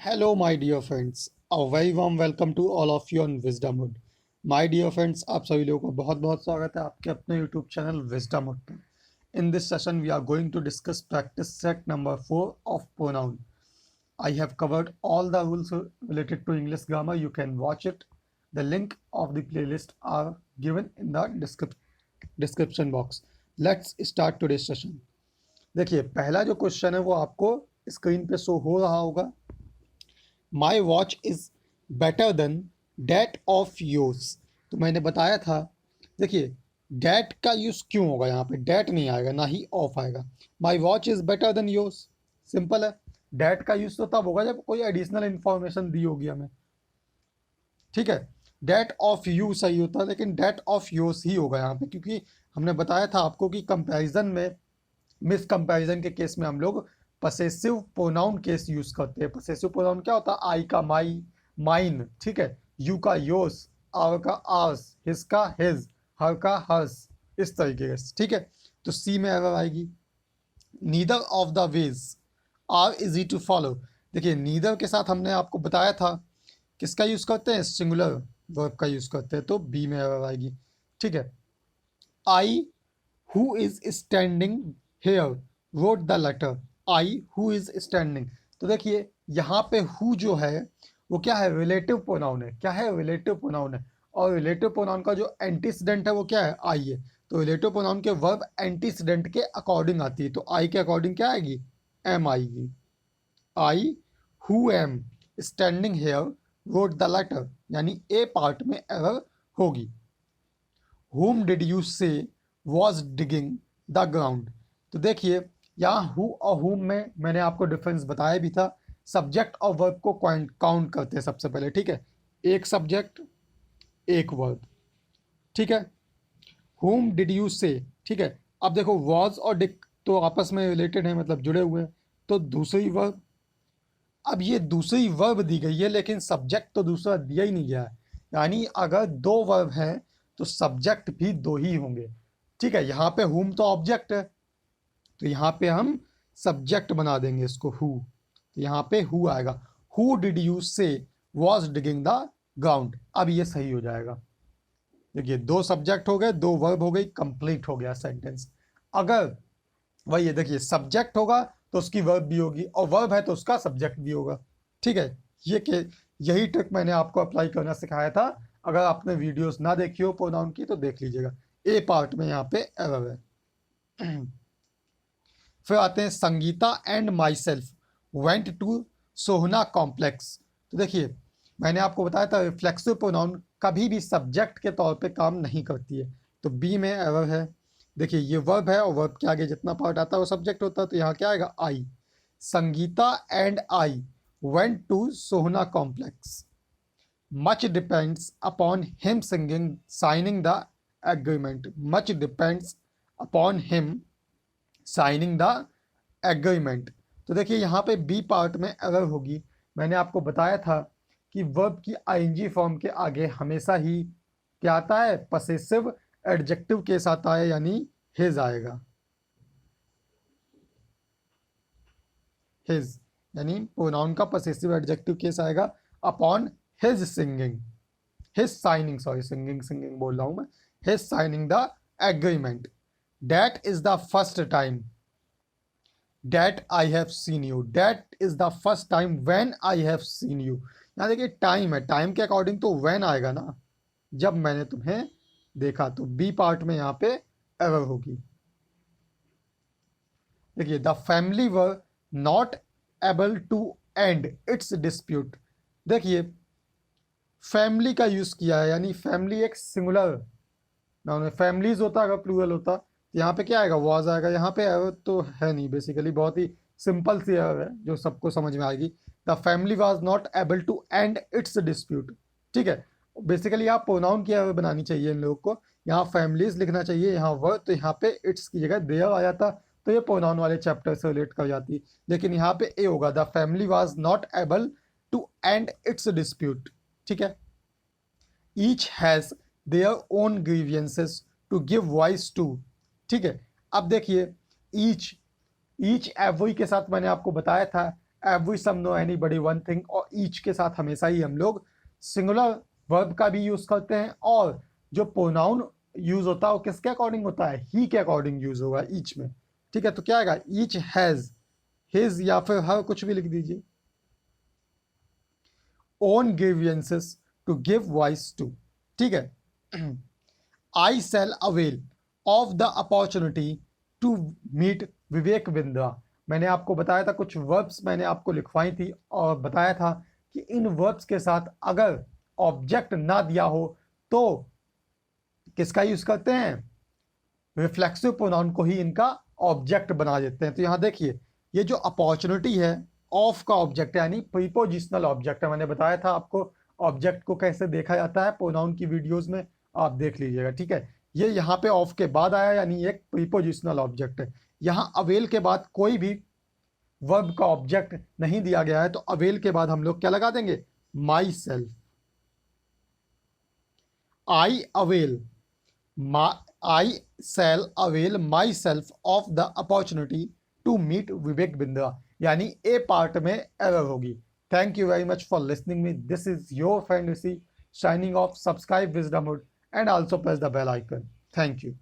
Hello, my dear friends. A very warm welcome to all of you on Wisdomhood. My dear friends, आप सभी लोगों का बहुत बहुत स्वागत है आपके अपने YouTube चैनल Wisdomhood पर. In this session, we are going to discuss practice set number 4 of pronoun. I have covered all the rules related to English grammar. You can watch it. The link of the playlist are given in the description box. Let's start today's session. देखिए पहला जो question है वो आपको screen पे show हो रहा होगा. My watch is better than that of yours. तो मैंने बताया था. देखिए डैट का यूज़ क्यों होगा, यहाँ पे डैट नहीं आएगा ना ही ऑफ आएगा. My watch is better than yours, simple है. डैट का यूज़ तो तब होगा जब कोई एडिशनल इंफॉर्मेशन दी होगी हमें, ठीक है. डैट ऑफ यू सही होता है, लेकिन डैट ऑफ योर्स ही होगा यहाँ पे, क्योंकि हमने बताया था आपको कि कंपैरिजन में, मिस कंपैरिजन के केस में हम लोग पसेसिव प्रोनाउन केस यूज करते हैं. पसेसिव प्रोनाउन क्या होता है? आई का माई, माइन, ठीक है. यू का योर्स, आवर का आर्स, हिज का हिज, हर का हर्स, इस तरीके से, ठीक है. तो सी में एरर आएगी. Neither of the ways are easy to follow. देखिए नीदर के साथ हमने आपको बताया था किसका यूज करते हैं? सिंगुलर वर्ब का यूज करते हैं, तो बी में एरर आएगी, ठीक है. I who is standing here wrote the letter. I who is standing. तो देखिए यहाँ पे हु जो है वो क्या है? रिलेटिव प्रोनाउन है. क्या है? रिलेटिव प्रोनाउन है. और रिलेटिव प्रोनाउन का जो एंटीसीडेंट है वो क्या है? आई है. तो रिलेटिव प्रोनाउन के वर्ब एंटीसीडेंट के अकॉर्डिंग आती है, तो आई के अकॉर्डिंग क्या आएगी? एम आएगी. I who am standing here wrote the letter, यानी ए पार्ट में एरर होगी. whom did you say was digging the ground. तो देखिए यहाँ हु और whom में मैंने आपको डिफरेंस बताया भी था. सब्जेक्ट और वर्ब को काउंट करते हैं सबसे पहले, ठीक है. एक सब्जेक्ट एक वर्ब, ठीक है. whom did you say, ठीक है. अब देखो was और did तो आपस में रिलेटेड है, मतलब जुड़े हुए हैं. तो दूसरी वर्ब, अब ये दूसरी वर्ब दी गई है लेकिन सब्जेक्ट तो दूसरा दिया ही नहीं गया है. यानी अगर दो वर्ब हैं तो सब्जेक्ट भी दो ही होंगे, ठीक है. यहाँ पे हुम तो ऑब्जेक्ट है, तो यहाँ पे हम सब्जेक्ट बना देंगे इसको हु. तो यहाँ पे हु आएगा. हु डिड यू से वॉज डिगिंग द ग्राउंड. अब ये सही हो जाएगा. देखिए दो सब्जेक्ट हो गए, दो वर्ब हो गई, कंप्लीट हो गया सेंटेंस. अगर वही है, देखिए सब्जेक्ट होगा तो उसकी वर्ब भी होगी, और वर्ब है तो उसका सब्जेक्ट भी होगा, ठीक है. यही ट्रिक मैंने आपको अप्लाई करना सिखाया था. अगर आपने वीडियोस ना देखी हो प्रोनाउन की तो देख लीजिएगा. ए पार्ट में यहाँ पे एरर है. फिर आते हैं Sangeeta and myself went to Sohna complex. तो देखिए मैंने आपको बताया था रिफ्लेक्सिव प्रोनाउन कभी भी सब्जेक्ट के तौर पे काम नहीं करती है, तो बी में एरर है. देखिए ये वर्ब है और वर्ब के आगे जितना पार्ट आता है वो सब्जेक्ट होता है, तो यहाँ क्या आएगा? I. Sangeeta and I went to Sohna complex. Much depends upon him signing the agreement. Much depends upon him signing the agreement. तो देखिए यहाँ पे बी पार्ट में एरर होगी. मैंने आपको बताया था कि वर्ब की आईएनजी फॉर्म के आगे हमेशा ही क्या आता है? पसेसिव एडजेक्टिव केस आता है, यानी हिज आएगा. हिज यानी प्रोनाउन का पसेसिव एडजेक्टिव केस आएगा upon his singing, his signing, sorry singing बोल रहा हूं मैं. His signing the agreement. That is the first time that I have seen you. That is the first time when I have seen you. यहाँ देखिए time है, time के according तो when आएगा ना, जब मैंने तुम्हें देखा. तो बी पार्ट में यहाँ पे एरर होगी. देखिए the family were not able to end its dispute. देखिए फैमिली का यूज किया है, यानी फैमिली एक सिंगुलर नाउन है. फैमिलीज होता अगर प्लूरल होता तो यहाँ पे क्या आएगा? वॉज आएगा. यहाँ पे एरर तो है नहीं, बेसिकली बहुत ही सिंपल सी एरर है जो सबको समझ में आएगी. The family was not able to end its dispute, ठीक है. बेसिकली आप प्रोनाउन की एरर बनानी चाहिए इन लोगों को. यहाँ फैमिलीज लिखना चाहिए, यहाँ वर्ड, तो यहाँ पे इट्स की जगह देयर आ जाता तो ये प्रोनाउन वाले चैप्टर से रिलेट कर जाती. लेकिन यहाँ पे ए होगा. The family was not able to end its dispute, ठीक है. Each has their own grievances to give voice to, ठीक है. अब देखिए ईच एवरी के साथ मैंने आपको बताया था एवरी, सम, नो, एनीबडी, वन थिंग और ईच के साथ हमेशा ही हम लोग सिंगुलर वर्ब का भी यूज करते हैं, और जो प्रोनाउन यूज होता है वो किसके अकॉर्डिंग होता है, ही के अकॉर्डिंग यूज होगा ईच में। ठीक है, तो क्या आएगा, ईच हैज, हिज या फिर हर, कुछ भी लिख दीजिए। Own grievances to give voice to. ठीक है। I shall avail of the opportunity to meet Vivek Bindra. मैंने आपको बताया था, कुछ वर्ब्स मैंने आपको लिखवाई थी और बताया था कि इन वर्ब्स के साथ अगर ऑब्जेक्ट ना दिया हो तो किसका यूज करते हैं, रिफ्लेक्सिव प्रोनाउन को ही इनका ऑब्जेक्ट बना देते हैं। तो यहाँ देखिए, ये जो अपॉर्चुनिटी है ऑफ का ऑब्जेक्ट है, यानी प्रीपोजिशनल ऑब्जेक्ट है। मैंने बताया था आपको ऑब्जेक्ट को कैसे देखा जाता है प्रोनाउन की वीडियोस में, आप देख लीजिएगा। ठीक है, ये यहाँ पे ऑफ के बाद आया, यानी एक प्रीपोजिशनल ऑब्जेक्ट है। यहाँ अवेल के बाद कोई भी वर्ब का ऑब्जेक्ट नहीं दिया गया है, तो अवेल के बाद हम लोग क्या लगा देंगे, my self. I avail, I shall avail myself of the opportunity to meet Vivek Bindra, यानी ए पार्ट में एरर होगी। Thank you very much for listening me, this is your friend Rishi, signing off. Subscribe Wisdomhood and also press the bell icon. Thank you.